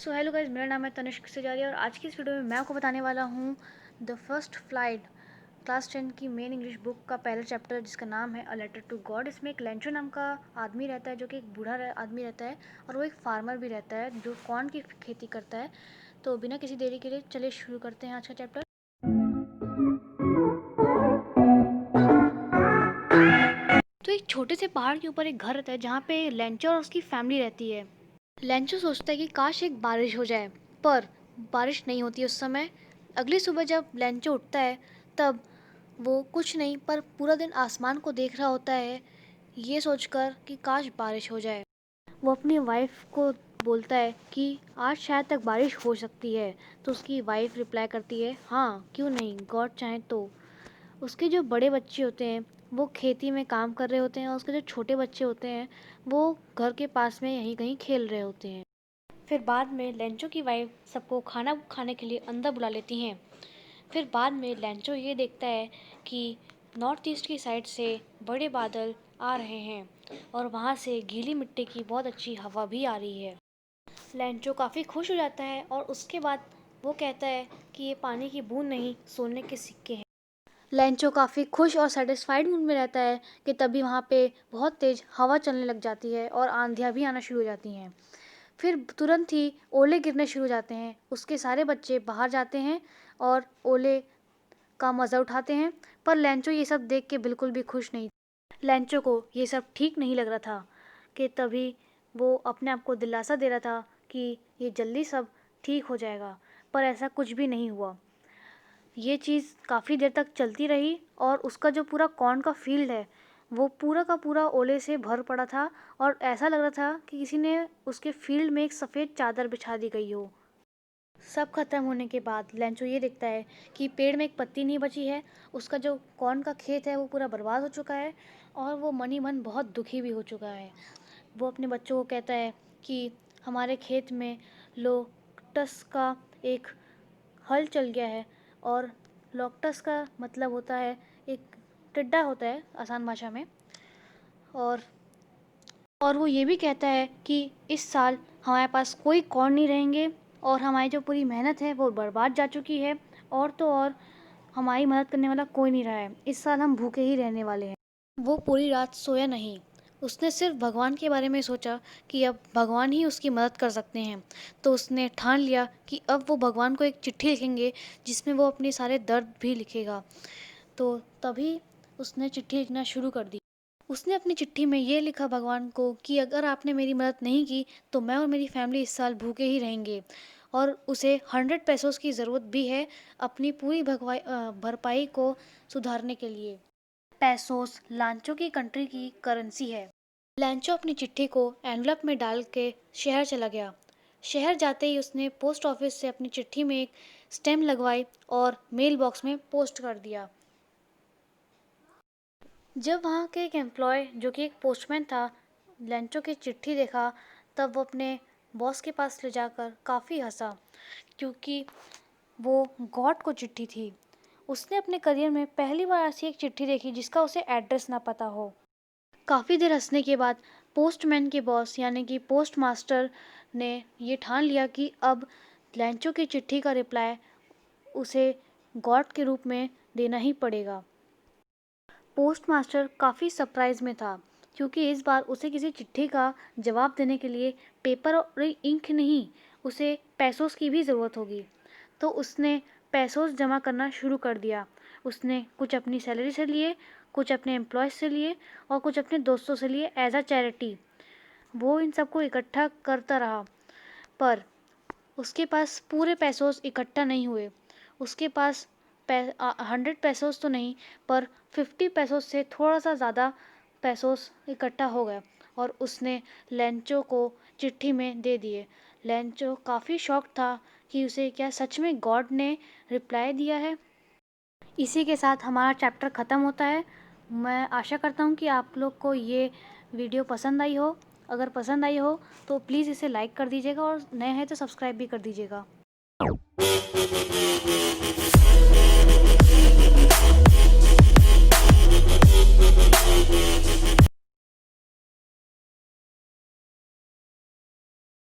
So hello guys, मेरा नाम है तनिष्क सजारिया और आज की इस वीडियो में मैं आपको बताने वाला हूँ द फर्स्ट फ्लाइट क्लास 10 की मेन इंग्लिश बुक का पहला चैप्टर, जिसका नाम है अ लेटर टू गॉड। इसमें एक लेंचो नाम का आदमी रहता है, जो कि एक बूढ़ा आदमी रहता है और वो एक फार्मर भी रहता है जो कॉर्न की खेती करता है। तो बिना किसी देरी के लिए चलिए शुरू करते हैं आज का चैप्टर। तो एक छोटे से पहाड़ के ऊपर एक घर रहता है जहाँ पे लेंचो और उसकी फैमिली रहती है। लेंचो सोचता है कि काश एक बारिश हो जाए, पर बारिश नहीं होती उस समय। अगली सुबह जब लेंचो उठता है तब वो कुछ नहीं पर पूरा दिन आसमान को देख रहा होता है, ये सोचकर कि काश बारिश हो जाए। वो अपनी वाइफ को बोलता है कि आज शायद तक बारिश हो सकती है। तो उसकी वाइफ रिप्लाई करती है, हाँ क्यों नहीं, गॉड चाहे तो। उसके जो बड़े बच्चे होते हैं वो खेती में काम कर रहे होते हैं और उसके जो छोटे बच्चे होते हैं वो घर के पास में यहीं कहीं खेल रहे होते हैं। फिर बाद में लेंचो की वाइफ सबको खाना खाने के लिए अंदर बुला लेती हैं। फिर बाद में लेंचो ये देखता है कि नॉर्थ ईस्ट की साइड से बड़े बादल आ रहे हैं और वहाँ से गीली मिट्टी की बहुत अच्छी हवा भी आ रही है। लेंचो काफ़ी खुश हो जाता है और उसके बाद वो कहता है कि ये पानी की बूंद नहीं, सोने के सिक्के हैं। लेंचो काफ़ी खुश और सेटिस्फाइड मूड में रहता है कि तभी वहाँ पे बहुत तेज़ हवा चलने लग जाती है और आंधियाँ भी आना शुरू हो जाती हैं। फिर तुरंत ही ओले गिरने शुरू हो जाते हैं। उसके सारे बच्चे बाहर जाते हैं और ओले का मज़ा उठाते हैं, पर लेंचो ये सब देख के बिल्कुल भी खुश नहीं। लेंचो को ये सब ठीक नहीं लग रहा था कि तभी वो अपने आप को दिलासा दे रहा था कि ये जल्दी सब ठीक हो जाएगा, पर ऐसा कुछ भी नहीं हुआ। ये चीज़ काफ़ी देर तक चलती रही और उसका जो पूरा कॉर्न का फील्ड है वो पूरा का पूरा ओले से भर पड़ा था और ऐसा लग रहा था कि किसी ने उसके फील्ड में एक सफ़ेद चादर बिछा दी गई हो। सब खत्म होने के बाद लेंचो ये देखता है कि पेड़ में एक पत्ती नहीं बची है। उसका जो कॉर्न का खेत है वो पूरा बर्बाद हो चुका है और वो मन ही मन बहुत दुखी भी हो चुका है। वो अपने बच्चों को कहता है कि हमारे खेत में लोटस का एक हल चल गया है, और लोटस का मतलब होता है एक टिड्डा होता है आसान भाषा में। और वो ये भी कहता है कि इस साल हमारे पास कोई कॉर्न नहीं रहेंगे और हमारी जो पूरी मेहनत है वो बर्बाद जा चुकी है, और तो और हमारी मदद करने वाला कोई नहीं रहा है। इस साल हम भूखे ही रहने वाले हैं। वो पूरी रात सोया नहीं। उसने सिर्फ भगवान के बारे में सोचा कि अब भगवान ही उसकी मदद कर सकते हैं। तो उसने ठान लिया कि अब वो भगवान को एक चिट्ठी लिखेंगे जिसमें वो अपने सारे दर्द भी लिखेगा। तो तभी उसने चिट्ठी लिखना शुरू कर दी। उसने अपनी चिट्ठी में ये लिखा भगवान को कि अगर आपने मेरी मदद नहीं की तो मैं और मेरी फैमिली इस साल भूखे ही रहेंगे, और उसे 100 पैसों की ज़रूरत भी है अपनी पूरी भरपाई को सुधारने के लिए। पैसोस लांचो की कंट्री की करेंसी है। लांचो अपनी चिट्ठी को एनवलप में डाल के शहर चला गया। शहर जाते ही उसने पोस्ट ऑफिस से अपनी चिट्ठी में एक स्टैम्प लगवाई और मेल बॉक्स में पोस्ट कर दिया। जब वहाँ के एक एम्प्लॉय जो कि एक पोस्टमैन था लेंचो की चिट्ठी देखा, तब वो अपने बॉस के पास ले जाकर काफ़ी हंसा, क्योंकि वो गॉड को चिट्ठी थी। उसने अपने करियर में पहली बार ऐसी एक चिट्ठी देखी जिसका उसे एड्रेस ना पता हो। काफ़ी देर हंसने के बाद पोस्टमैन के बॉस यानी कि पोस्ट मास्टर ने ये ठान लिया कि अब लेंचो की चिट्ठी का रिप्लाई उसे गॉड के रूप में देना ही पड़ेगा। पोस्ट मास्टर काफ़ी सरप्राइज़ में था, क्योंकि इस बार उसे किसी चिट्ठी का जवाब देने के लिए पेपर और इंक नहीं, उसे पैसों की भी ज़रूरत होगी। तो उसने पैसों जमा करना शुरू कर दिया। उसने कुछ अपनी सैलरी से लिए, कुछ अपने एम्प्लॉयज़ से लिए और कुछ अपने दोस्तों से लिए एज अ चैरिटी। वो इन सबको इकट्ठा करता रहा, पर उसके पास पूरे पैसों इकट्ठा नहीं हुए। उसके पास 100 पैसों तो नहीं, पर 50 पैसों से थोड़ा सा ज़्यादा पैसों इकट्ठा हो गए और उसने लेंचो को चिट्ठी में दे दिए। लेंचो काफ़ी शॉक था कि उसे क्या सच में गॉड ने रिप्लाई दिया है। इसी के साथ हमारा चैप्टर ख़त्म होता है। मैं आशा करता हूँ कि आप लोग को ये वीडियो पसंद आई हो। अगर पसंद आई हो तो प्लीज़ इसे लाइक कर दीजिएगा और नए हैं तो सब्सक्राइब भी कर दीजिएगा।